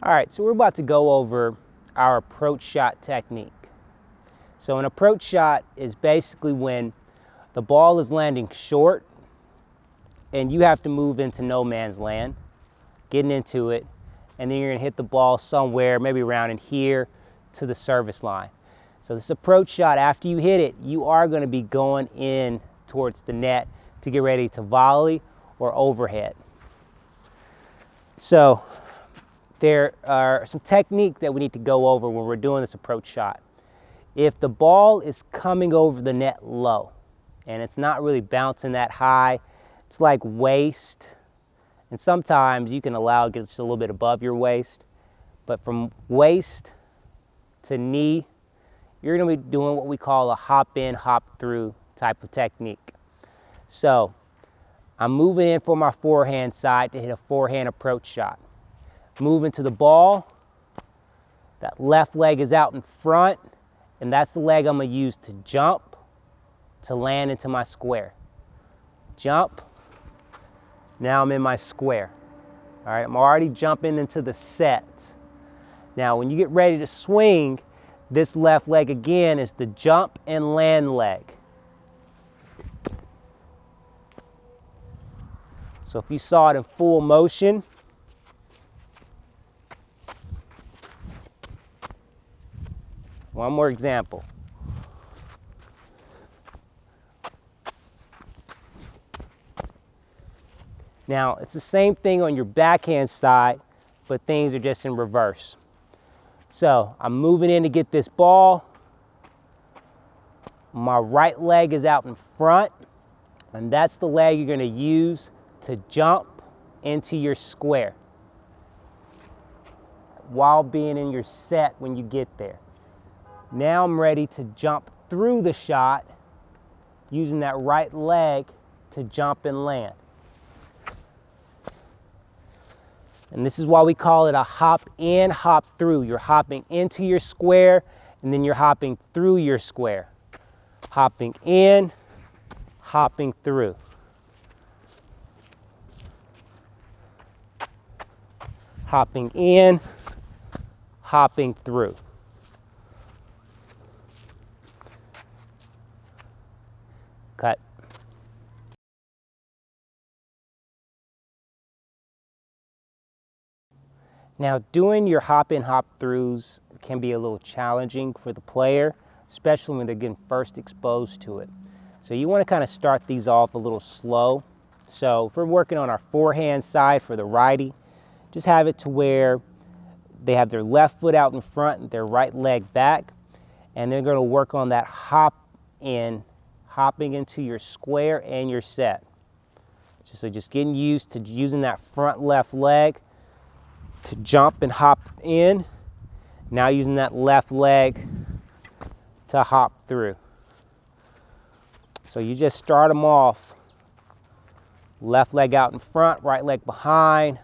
All right, so we're about to go over our approach shot technique. So an approach shot is basically when the ball is landing short and you have to move into no man's land, getting into it, and then you're gonna hit the ball somewhere, maybe around in here to the service line. So this approach shot, after you hit it, you are gonna be going in towards the net to get ready to volley or overhead. So there are some technique that we need to go over when we're doing this approach shot. If the ball is coming over the net low and it's not really bouncing that high, it's like waist, and sometimes you can allow it to get just a little bit above your waist, but from waist to knee, you're gonna be doing what we call a hop in, hop through type of technique. So I'm moving in for my forehand side to hit a forehand approach shot. Moving to the ball, that left leg is out in front, and that's the leg I'm gonna use to jump, to land into my square. Jump, now I'm in my square. All right, I'm already jumping into the set. Now when you get ready to swing, this left leg again is the jump and land leg. So if you saw it in full motion, one more example. Now, it's the same thing on your backhand side, but things are just in reverse. So I'm moving in to get this ball. My right leg is out in front, and that's the leg you're gonna use to jump into your square while being in your set when you get there. Now I'm ready to jump through the shot using that right leg to jump and land. And this is why we call it a hop in, hop through. You're hopping into your square and then you're hopping through your square. Hopping in, hopping through. Hopping in, hopping through. Cut. Now, doing your hop in, hop throughs can be a little challenging for the player, especially when they're getting first exposed to it. So you want to kind of start these off a little slow. So if we're working on our forehand side for the righty, just have it to where they have their left foot out in front and their right leg back, and they're going to work on that hop in, hopping into your square and your set. So just getting used to using that front left leg to jump and hop in. Now using that left leg to hop through. So you just start them off, left leg out in front, right leg behind,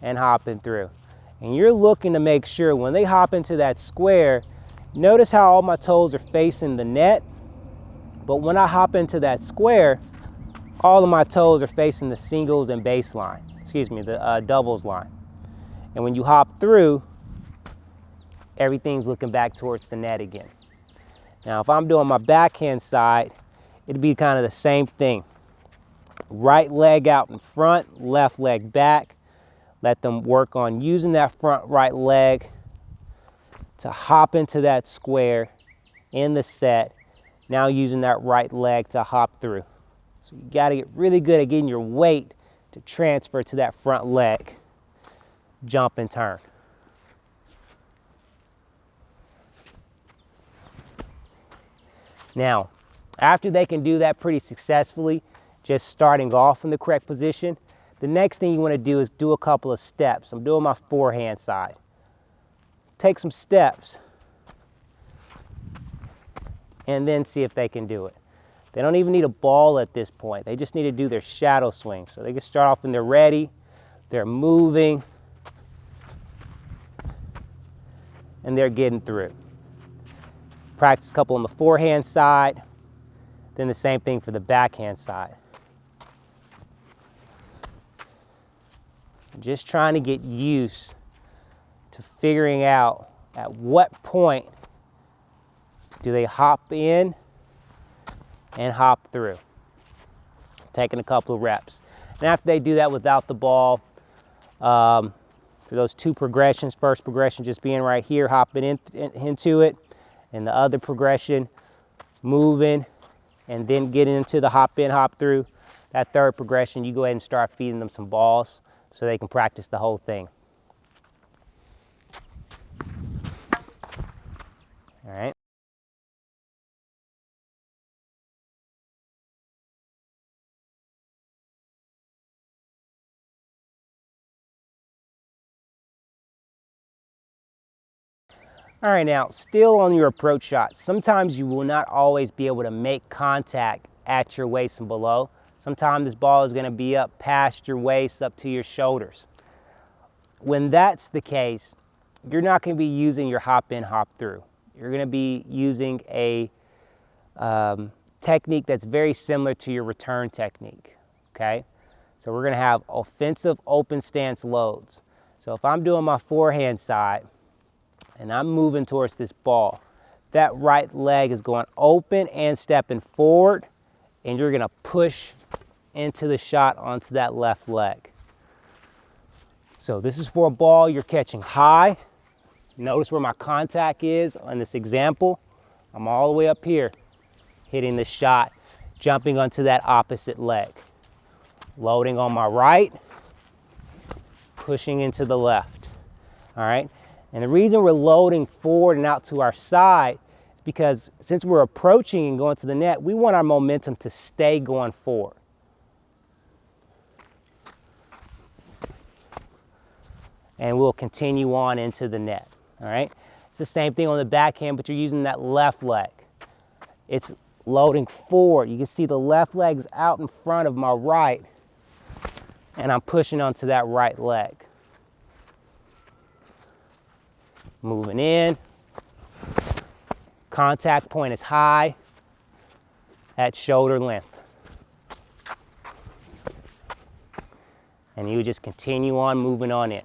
and hopping through. And you're looking to make sure when they hop into that square, notice how all my toes are facing the net, but when I hop into that square, all of my toes are facing the singles and baseline, the doubles line. And when you hop through, everything's looking back towards the net again. Now, if I'm doing my backhand side, it'd be kind of the same thing. Right leg out in front, left leg back. Let them work on using that front right leg to hop into that square in the set. Now using that right leg to hop through. So you got to get really good at getting your weight to transfer to that front leg. Jump and turn. Now, after they can do that pretty successfully, just starting off in the correct position, the next thing you want to do is do a couple of steps. I'm doing my forehand side. Take some steps and then see if they can do it. They don't even need a ball at this point. They just need to do their shadow swing. So they can start off when they're ready, they're moving, and they're getting through. Practice a couple on the forehand side, then the same thing for the backhand side. Just trying to get used to figuring out at what point do they hop in and hop through. Taking a couple of reps. And after they do that without the ball, for those two progressions, first progression just being right here, hopping into it, and the other progression, moving, and then getting into the hop in, hop through. That third progression, you go ahead and start feeding them some balls so they can practice the whole thing. All right. All right, now, still on your approach shot, sometimes you will not always be able to make contact at your waist and below. Sometimes this ball is going to be up past your waist, up to your shoulders. When that's the case, you're not going to be using your hop in, hop through. You're going to be using a technique that's very similar to your return technique, okay? So we're going to have offensive open stance loads. So if I'm doing my forehand side, and I'm moving towards this ball, that right leg is going open and stepping forward, and you're gonna push into the shot onto that left leg. So this is for a ball you're catching high. Notice where my contact is on this example. I'm all the way up here, hitting the shot, jumping onto that opposite leg. Loading on my right, pushing into the left, all right? And the reason we're loading forward and out to our side is because since we're approaching and going to the net, we want our momentum to stay going forward. And we'll continue on into the net, all right? It's the same thing on the backhand, but you're using that left leg. It's loading forward. You can see the left leg's out in front of my right, and I'm pushing onto that right leg. Moving in, contact point is high at shoulder length. And you just continue on moving on in.